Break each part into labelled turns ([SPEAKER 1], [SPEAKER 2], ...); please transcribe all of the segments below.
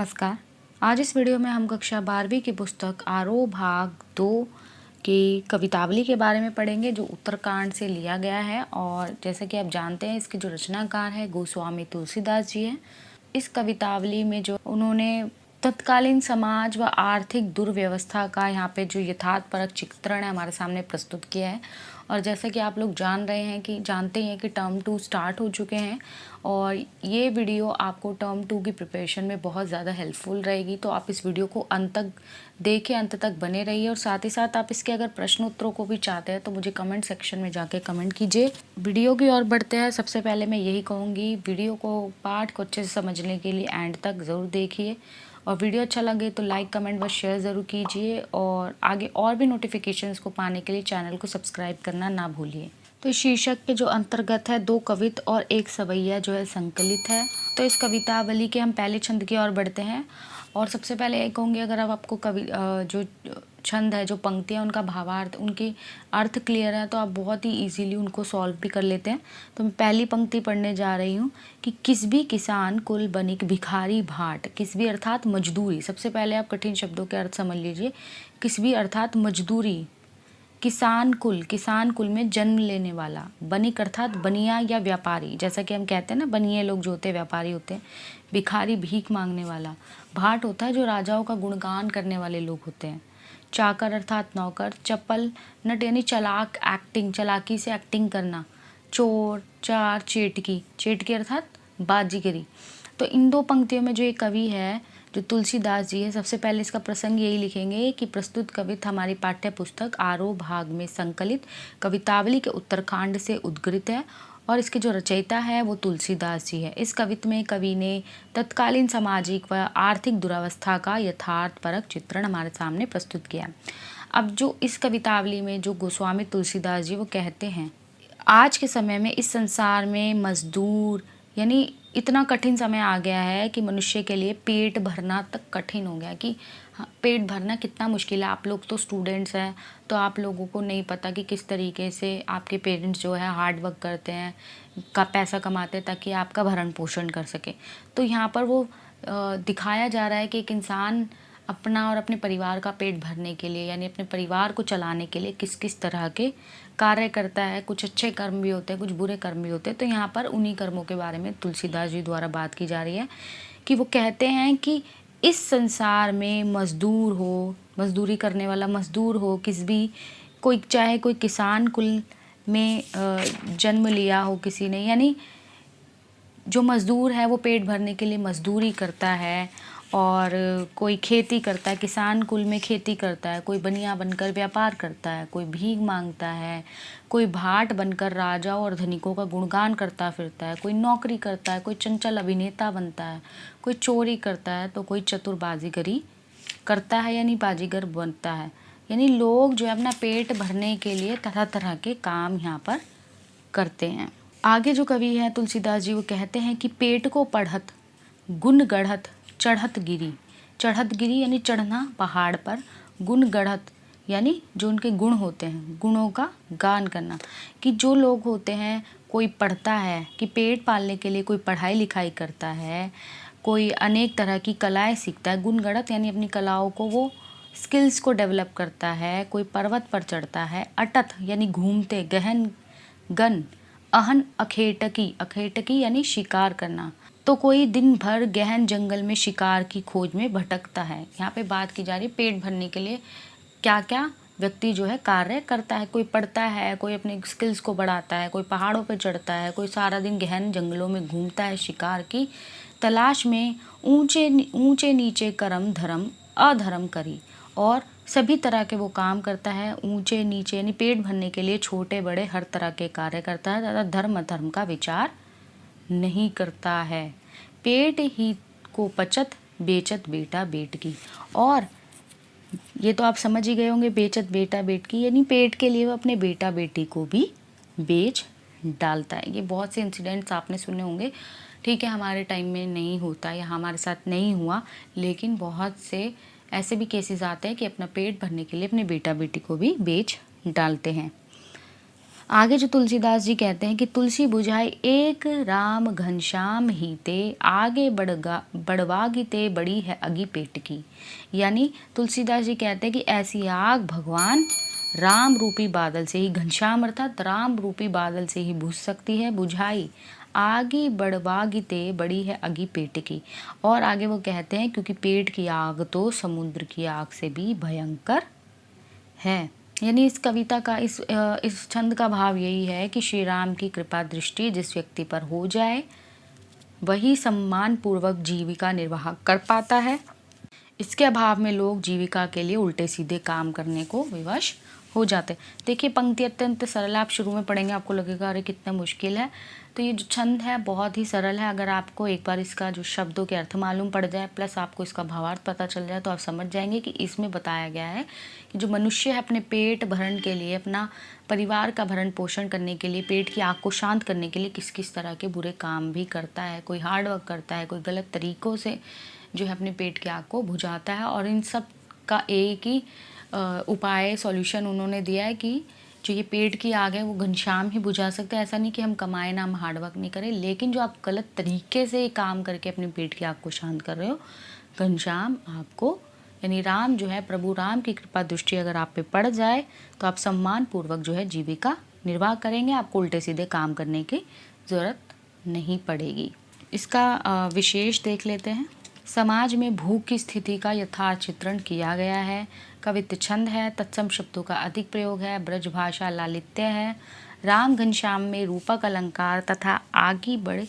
[SPEAKER 1] नमस्कार। आज इस वीडियो में हम कक्षा 12वीं की पुस्तक आरोह भाग 2 की कवितावली के बारे में पढ़ेंगे, जो उत्तरकांड से लिया गया है। और जैसे कि आप जानते हैं, इसके जो रचनाकार है गोस्वामी तुलसीदास जी हैं। इस कवितावली में जो उन्होंने तत्कालीन समाज व आर्थिक दुर्व्यवस्था का यहाँ पे जो यथार्थपरक चित्रण है हमारे सामने प्रस्तुत किया है। और जैसे कि आप लोग जानते हैं कि टर्म 2 स्टार्ट हो चुके हैं और ये वीडियो आपको टर्म 2 की प्रिपरेशन में बहुत ज़्यादा हेल्पफुल रहेगी। तो आप इस वीडियो को अंत तक देखिए, अंत तक बने रहिए। और साथ ही साथ आप इसके अगर प्रश्न उत्तरों को भी चाहते हैं तो मुझे कमेंट सेक्शन में जाके कमेंट कीजिए। वीडियो की ओर बढ़ते हैं। सबसे पहले मैं यही कहूँगी, वीडियो को पाठ को अच्छे से समझने के लिए एंड तक ज़रूर देखिए। और वीडियो अच्छा लगे तो लाइक, कमेंट व शेयर ज़रूर कीजिए। और आगे और भी नोटिफिकेशंस को पाने के लिए चैनल को सब्सक्राइब करना ना भूलिए। तो शीर्षक के जो अंतर्गत है 2 कवित और 1 सवैया जो है संकलित है। तो इस कवितावली के हम पहले छंद की ओर बढ़ते हैं। और सबसे पहले ये कहूँगी, अगर अब आपको जो छंद है, जो पंक्तियाँ, उनका भावार्थ, उनकी अर्थ क्लियर है तो आप बहुत ही इजीली उनको सॉल्व भी कर लेते हैं। तो मैं पहली पंक्ति पढ़ने जा रही हूँ कि किसबी किसान कुल बनिक भिखारी भाट। किसबी अर्थात मजदूरी। सबसे पहले आप कठिन शब्दों के अर्थ समझ लीजिए। किसबी अर्थात मजदूरी। किसान कुल में जन्म लेने वाला। बनिक अर्थात बनिया या व्यापारी, जैसा कि हम कहते हैं ना, बनिए लोग जो होते हैं व्यापारी होते हैं। भिखारी भीख मांगने वाला। भाट होता है जो राजाओं का गुणगान करने वाले लोग होते हैं। चाकर अर्थात नौकर। चपल नट यानी चालाक, एक्टिंग, चालाकी से एक्टिंग करना। चोर, चार, चेटकी अर्थात बाजीगरी। तो इन 2 पंक्तियों में जो एक कवि है, जो तुलसीदास जी है, सबसे पहले इसका प्रसंग यही लिखेंगे कि प्रस्तुत कवित हमारी पाठ्य पुस्तक आरोह भाग में संकलित कवितावली के उत्तरकांड से उद्गृत है और इसके जो रचयिता है वो तुलसीदास जी है। इस कवित में कवि ने तत्कालीन सामाजिक व आर्थिक दुरावस्था का यथार्थपरक चित्रण हमारे सामने प्रस्तुत किया। अब जो इस कवितावली में जो गोस्वामी तुलसीदास जी वो कहते हैं, आज के समय में इस संसार में मजदूर यानी इतना कठिन समय आ गया है कि मनुष्य के लिए पेट भरना तक कठिन हो गया। कि पेट भरना कितना मुश्किल है। आप लोग तो स्टूडेंट्स हैं, तो आप लोगों को नहीं पता कि किस तरीके से आपके पेरेंट्स जो है हार्ड वर्क करते हैं, का पैसा कमाते हैं ताकि आपका भरण पोषण कर सके। तो यहाँ पर वो दिखाया जा रहा है कि एक इंसान अपना और अपने परिवार का पेट भरने के लिए, यानी अपने परिवार को चलाने के लिए किस किस तरह के कार्य करता है। कुछ अच्छे कर्म भी होते हैं, कुछ बुरे कर्म भी होते हैं। तो यहाँ पर उन्हीं कर्मों के बारे में तुलसीदास जी द्वारा बात की जा रही है कि वो कहते हैं कि इस संसार में मजदूर हो, मजदूरी करने वाला मजदूर हो, किस भी कोई, चाहे कोई किसान कुल में जन्म लिया हो किसी ने, यानी जो मज़दूर है वो पेट भरने के लिए मज़दूरी करता है। और कोई खेती करता है, किसान कुल में खेती करता है। कोई बनिया बनकर व्यापार करता है, कोई भीख मांगता है, कोई भाट बनकर राजाओं और धनिकों का गुणगान करता फिरता है, कोई नौकरी करता है, कोई चंचल अभिनेता बनता है, कोई चोरी करता है, तो कोई चतुर बाजीगरी करता है यानी बाजीगर बनता है। यानी लोग जो है अपना पेट भरने के लिए तरह तरह के काम यहाँ पर करते हैं। आगे जो कवि है तुलसीदास जी वो कहते हैं कि पेट को पढ़त गुण गढ़त चढ़त गिरी यानी चढ़ना पहाड़ पर। गुण गढ़त यानी जो उनके गुण होते हैं, गुणों का गान करना। कि जो लोग होते हैं, कोई पढ़ता है कि पेट पालने के लिए कोई पढ़ाई लिखाई करता है, कोई अनेक तरह की कलाएं सीखता है। गुण गढ़त यानी अपनी कलाओं को, वो स्किल्स को डेवलप करता है। कोई पर्वत पर चढ़ता है। अटथ यानी घूमते, गहन गन, अहन अखेटकी यानी शिकार करना। तो कोई दिन भर गहन जंगल में शिकार की खोज में भटकता है। यहाँ पे बात की जा रही है पेट भरने के लिए क्या क्या व्यक्ति जो है कार्य करता है। कोई पढ़ता है, कोई अपने स्किल्स को बढ़ाता है, कोई पहाड़ों पे चढ़ता है, कोई सारा दिन गहन जंगलों में घूमता है शिकार की तलाश में। ऊंचे नीचे कर्म धर्म अधर्म करी, और सभी तरह के वो काम करता है। ऊंचे नीचे यानी पेट भरने के लिए छोटे बड़े हर तरह के कार्य करता है तथा धर्म अधर्म का विचार नहीं करता है। पेट ही को पचत बेचत बेटा बेटकी। और ये तो आप समझ ही गए होंगे, बेचत बेटा बेटकी यानी पेट के लिए वो अपने बेटा बेटी को भी बेच डालता है। ये बहुत से इंसिडेंट्स आपने सुने होंगे। ठीक है, हमारे टाइम में नहीं होता या हमारे साथ नहीं हुआ, लेकिन बहुत से ऐसे भी केसेस आते हैं कि अपना पेट भरने के लिए अपने बेटा बेटी को भी बेच डालते हैं। आगे जो तुलसीदास जी कहते हैं कि तुलसी बुझाए एक राम घनश्याम हीते, आगे बढ़वागिते बड़ी है अगी पेट की। यानी तुलसीदास जी कहते हैं कि ऐसी आग भगवान राम रूपी बादल से ही, घनश्याम अर्थात राम रूपी बादल से ही बुझ सकती है। बुझाई आगे बढ़वागिते बड़ी है अगी पेट की। और आगे वो कहते हैं क्योंकि पेट की आग तो समुद्र की आग से भी भयंकर है। यानी इस कविता का इस छंद का भाव यही है कि श्री राम की कृपा दृष्टि जिस व्यक्ति पर हो जाए वही सम्मान पूर्वक जीविका निर्वाह कर पाता है। इसके अभाव में लोग जीविका के लिए उल्टे सीधे काम करने को विवश हो जाते। देखिए पंक्ति अत्यंत सरल है, आप शुरू में पढ़ेंगे आपको लगेगा अरे कितना मुश्किल है। तो ये जो छंद है बहुत ही सरल है। अगर आपको एक बार इसका जो शब्दों के अर्थ मालूम पड़ जाए प्लस आपको इसका भावार्थ पता चल जाए तो आप समझ जाएंगे कि इसमें बताया गया है कि जो मनुष्य है अपने पेट भरण के लिए, अपना परिवार का भरण पोषण करने के लिए, पेट की आग को शांत करने के लिए किस किस तरह के बुरे काम भी करता है। कोई हार्ड वर्क करता है, कोई गलत तरीक़ों से जो है अपने पेट की आग को बुझाता है। और इन सब का एक ही उपाय सॉल्यूशन उन्होंने दिया है कि जो ये पेट की आग है वो घनश्याम ही बुझा सकता है। ऐसा नहीं कि हम कमाए ना, हम हार्डवर्क नहीं करें, लेकिन जो आप गलत तरीके से काम करके अपने पेट की आग को शांत कर रहे हो, घनश्याम आपको यानी राम जो है, प्रभु राम की कृपा दृष्टि अगर आप पे पड़ जाए तो आप सम्मान पूर्वक जो है जीविका निर्वाह करेंगे। आपको उल्टे सीधे काम करने की ज़रूरत नहीं पड़ेगी। इसका विशेष देख लेते हैं। समाज में भूख की स्थिति का यथार्थ चित्रण किया गया है। कवित्व छंद है, तत्सम शब्दों का अधिक प्रयोग है, ब्रज भाषा लालित्य है। राम घनश्याम में रूपक अलंकार तथा आगी बढ़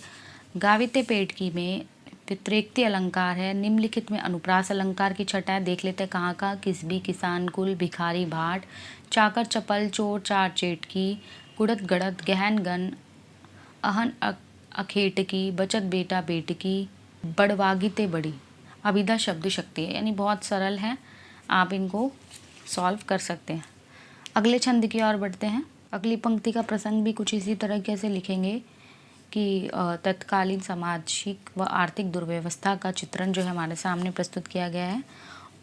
[SPEAKER 1] गाविते पेट की में व्यतिरेक्ति अलंकार है। निम्नलिखित में अनुप्रास अलंकार की छटा है, देख लेते हैं कहाँ कहाँ। किसबी किसान कुल, भिखारी भाट, चाकर चपल, चोर चार चेटकी, कुड़त गड़त, गहन गन, अहन अखेटकी, बचत बेटा बेटकी, बड़वागिते बड़ी। अभिधा शब्द शक्ति है, यानी बहुत सरल है, आप इनको सॉल्व कर सकते हैं। अगले छंद की ओर बढ़ते हैं। अगली पंक्ति का प्रसंग भी कुछ इसी तरीके से लिखेंगे कि तत्कालीन सामाजिक व आर्थिक दुर्व्यवस्था का चित्रण जो है हमारे सामने प्रस्तुत किया गया है।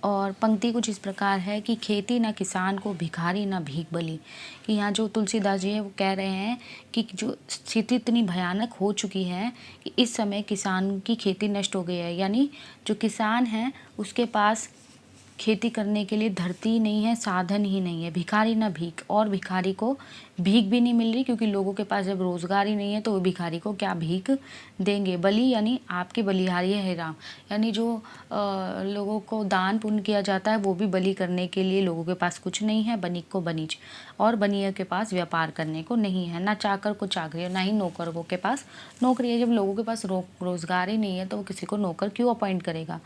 [SPEAKER 1] और पंक्ति कुछ इस प्रकार है कि खेती न किसान को, भिखारी न भीख बली। कि यहाँ जो तुलसीदास जी है वो कह रहे हैं कि जो स्थिति इतनी भयानक हो चुकी है कि इस समय किसान की खेती नष्ट हो गई है। यानी जो किसान है उसके पास खेती करने के लिए धरती ही नहीं है, साधन ही नहीं है। भिखारी न भीख, और भिखारी को भीख भी नहीं मिल रही क्योंकि लोगों के पास जब रोज़गार ही नहीं है तो वो भिखारी को क्या भीख देंगे। बलि यानी आपके बलिहारी है राम, यानी जो लोगों को दान पुण्य किया जाता है वो भी बलि करने के लिए लोगों के पास कुछ नहीं है। बनिक को बनीच, और बनिया के पास व्यापार करने को नहीं है। ना चाकर को चाकरी, और ना ही नौकरों के पास नौकरी है। जब लोगों के पास रोज़गार ही नहीं है तो वो किसी को नौकर क्यों अपॉइंट करेगा।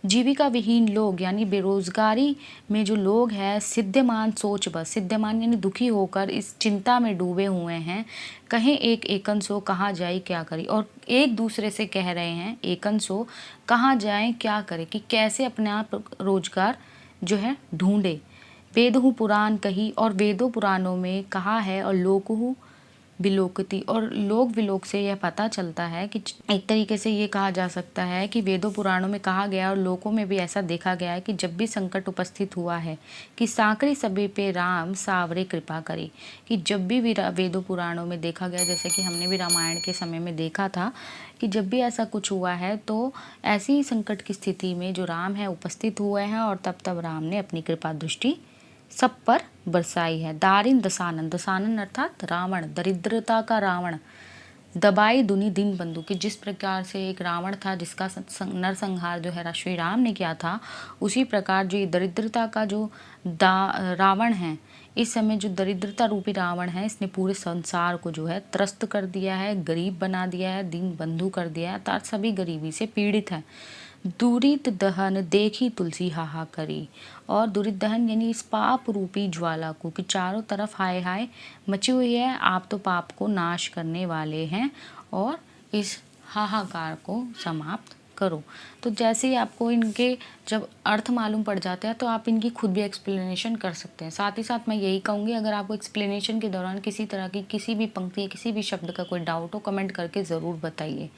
[SPEAKER 1] जीविका विहीन लोग यानी बेरोजगारी में जो लोग हैं, सिद्धमान सोच बस, सिद्धमान यानी दुखी होकर इस चिंता में डूबे हुए हैं। कहें एक एकन सो कहाँ जाए क्या करी, और एक दूसरे से कह रहे हैं एकन सो कहाँ जाए क्या करे, कि कैसे अपने आप रोजगार जो है ढूंढे। वेदहु पुराण कही, और वेदों पुराणों में कहा है, और लोकहु विलोकती, और लोक विलोक से यह पता चलता है कि एक तरीके से ये कहा जा सकता है कि वेदों पुराणों में कहा गया और लोकों में भी ऐसा देखा गया है कि जब भी संकट उपस्थित हुआ है कि सांकरी सभी पे राम सावरे कृपा करे। कि जब भी वेदों पुराणों में देखा गया, जैसे कि हमने भी रामायण के समय में देखा था कि जब भी ऐसा कुछ हुआ है तो ऐसी संकट की स्थिति में जो राम है उपस्थित हुए हैं, और तब राम ने अपनी कृपा दृष्टि सब पर बरसाई है। दारिन दसानन, दसानन अर्थात रावण, दरिद्रता का रावण, दबाई दुनी दिन बंधु। कि जिस प्रकार से एक रावण था जिसका नरसंहार जो है श्री राम ने किया था, उसी प्रकार जो ये दरिद्रता का जो रावण है, इस समय जो दरिद्रता रूपी रावण है, इसने पूरे संसार को जो है त्रस्त कर दिया है, गरीब बना दिया है, दीन बंधु कर दिया है, अर्थात सभी गरीबी से पीड़ित है। दुरित दहन देखी तुलसी हाहा करी, और दुरित दहन यानी इस पाप रूपी ज्वाला को, कि चारों तरफ हाय हाय मची हुई है, आप तो पाप को नाश करने वाले हैं और इस हाहाकार को समाप्त करो। तो जैसे ही आपको इनके जब अर्थ मालूम पड़ जाते हैं तो आप इनकी खुद भी एक्सप्लेनेशन कर सकते हैं। साथ ही साथ मैं यही कहूँगी, अगर आपको एक्सप्लेनेशन के दौरान किसी तरह की किसी भी पंक्ति या किसी भी शब्द का कोई डाउट हो, कमेंट करके ज़रूर बताइए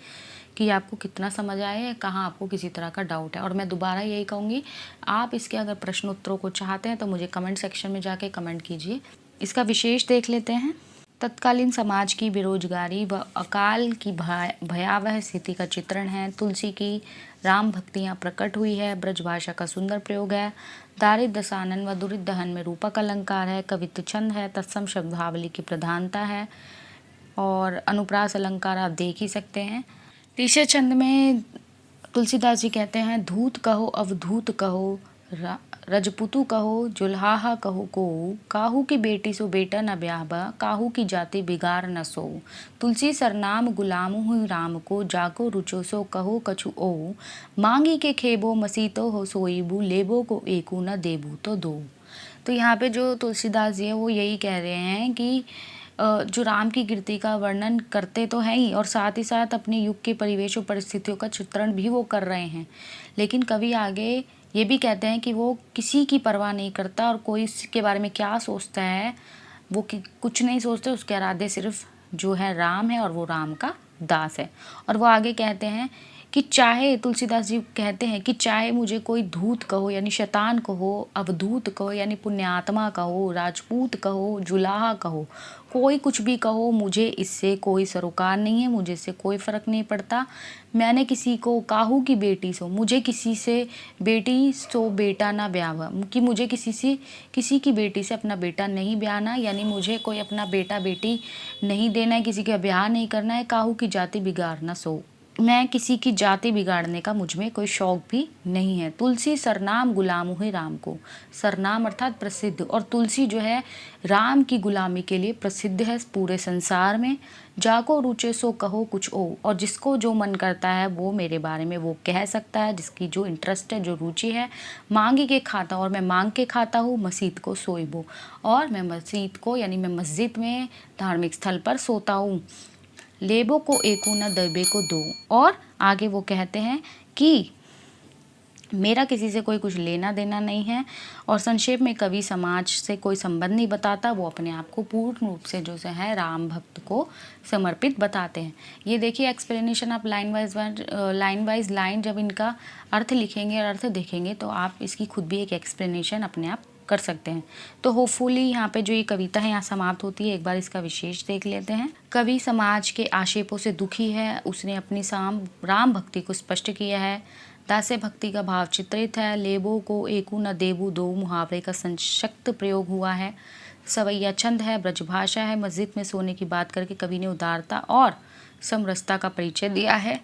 [SPEAKER 1] कि आपको कितना समझ आया है, कहाँ आपको किसी तरह का डाउट है। और मैं दोबारा यही कहूँगी, आप इसके अगर प्रश्नोत्तरों को चाहते हैं तो मुझे कमेंट सेक्शन में जाके कमेंट कीजिए। इसका विशेष देख लेते हैं। तत्कालीन समाज की बेरोजगारी व अकाल की भयावह स्थिति का चित्रण है। तुलसी की राम भक्ति यहाँ प्रकट हुई है। ब्रजभाषा का सुंदर प्रयोग है। दारिद्र दशानन व दुरित दहन में रूपक अलंकार है। कवित्व छंद है। तत्सम शब्दावली की प्रधानता है और अनुप्रास अलंकार आप देख ही सकते हैं। तीसरे छंद में तुलसीदास जी कहते हैं, धूत कहो अवधूत कहो, रजपुतु कहो जुल्हा कहो को, काहू की बेटी सो बेटा न ब्याहबा, काहू की जाति बिगाड़ न सो। तुलसी सरनाम गुलामु हुई राम को, जाको रुचो सो कहो कछु ओ, मांगी के खेबो मसीतो हो सोईबू, लेबो को एकू न देबू तो दो। तो यहाँ पे जो तुलसीदास जी है वो यही कह रहे हैं कि जो राम की कीर्ति का वर्णन करते तो हैं ही और साथ ही साथ अपने युग के परिवेश और परिस्थितियों का चित्रण भी वो कर रहे हैं, लेकिन कवि आगे ये भी कहते हैं कि वो किसी की परवाह नहीं करता और कोई इसके बारे में क्या सोचता है वो कुछ नहीं सोचते। उसके आराध्य सिर्फ जो है राम है और वो राम का दास है। और वो आगे कहते हैं कि चाहे तुलसीदास जी कहते हैं कि चाहे मुझे कोई धूत कहो यानी शैतान कहो, अवधूत कहो यानी पुण्यात्मा कहो, राजपूत कहो, जुलाहा कहो, कोई कुछ भी कहो, मुझे इससे कोई सरोकार नहीं है, मुझे इससे कोई फ़र्क नहीं पड़ता। मैंने किसी को काहू की बेटी सो, मुझे किसी से बेटी सो बेटा ना ब्याह, कि मुझे किसी की बेटी से अपना बेटा नहीं ब्याहना, यानी मुझे कोई अपना बेटा बेटी नहीं देना है, किसी का ब्याह नहीं करना है। काहू की जाति बिगाड़ना सो, मैं किसी की जाति बिगाड़ने का मुझ में कोई शौक भी नहीं है। तुलसी सरनाम गुलाम हुई राम को, सरनाम अर्थात प्रसिद्ध, और तुलसी जो है राम की गुलामी के लिए प्रसिद्ध है पूरे संसार में। जाको रुचे सो कहो कुछ ओ, और जिसको जो मन करता है वो मेरे बारे में वो कह सकता है, जिसकी जो इंटरेस्ट है, जो रुचि है। मांगी के खाता, और मैं मांग के खाता हूँ। मसीत को सोइबो, और मैं मसीत को यानी मैं मस्जिद में धार्मिक स्थल पर सोता हूँ। लेबो को एकू न दबे को दो, और आगे वो कहते हैं कि मेरा किसी से कोई कुछ लेना देना नहीं है। और संक्षेप में कवि समाज से कोई संबंध नहीं बताता, वो अपने आप को पूर्ण रूप से जो है राम भक्त को समर्पित बताते हैं। ये देखिए एक्सप्लेनेशन, आप लाइन वाइज लाइन जब इनका अर्थ लिखेंगे और अर्थ देखेंगे तो आप इसकी खुद भी एक एक्सप्लेनेशन अपने आप कर सकते हैं। तो होपफुली यहाँ पे जो ये कविता है यहाँ समाप्त होती है। एक बार इसका विशेष देख लेते हैं। कवि समाज के आक्षेपों से दुखी है, उसने अपनी राम भक्ति को स्पष्ट किया है। दास्य भक्ति का भाव चित्रित है। लेबो को एकू न देबू दो मुहावरे का संक्षिप्त प्रयोग हुआ है। सवैया छंद है, ब्रजभाषा है। मस्जिद में सोने की बात करके कवि ने उदारता और समरसता का परिचय दिया है,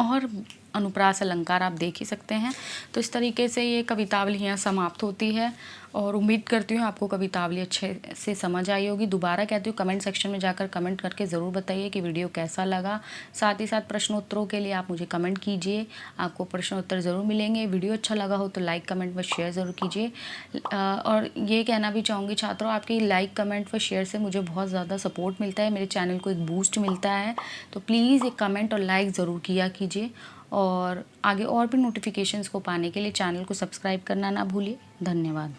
[SPEAKER 1] और अनुप्रास अलंकार आप देख ही सकते हैं। तो इस तरीके से ये कवितावली यहाँ समाप्त होती है, और उम्मीद करती हूँ आपको कवितावली अच्छे से समझ आई होगी। दोबारा कहती हूँ, कमेंट सेक्शन में जाकर कमेंट करके ज़रूर बताइए कि वीडियो कैसा लगा। साथ ही साथ प्रश्नोत्तरों के लिए आप मुझे कमेंट कीजिए, आपको प्रश्नोत्तर ज़रूर मिलेंगे। वीडियो अच्छा लगा हो तो लाइक कमेंट व शेयर ज़रूर कीजिए। और ये कहना भी चाहूँगी छात्रों, आपकी लाइक कमेंट व शेयर से मुझे बहुत ज़्यादा सपोर्ट मिलता है, मेरे चैनल को एक बूस्ट मिलता है। तो प्लीज़ एक कमेंट और लाइक ज़रूर किया कीजिए, और आगे और भी नोटिफिकेशंस को पाने के लिए चैनल को सब्सक्राइब करना ना भूलिए। धन्यवाद।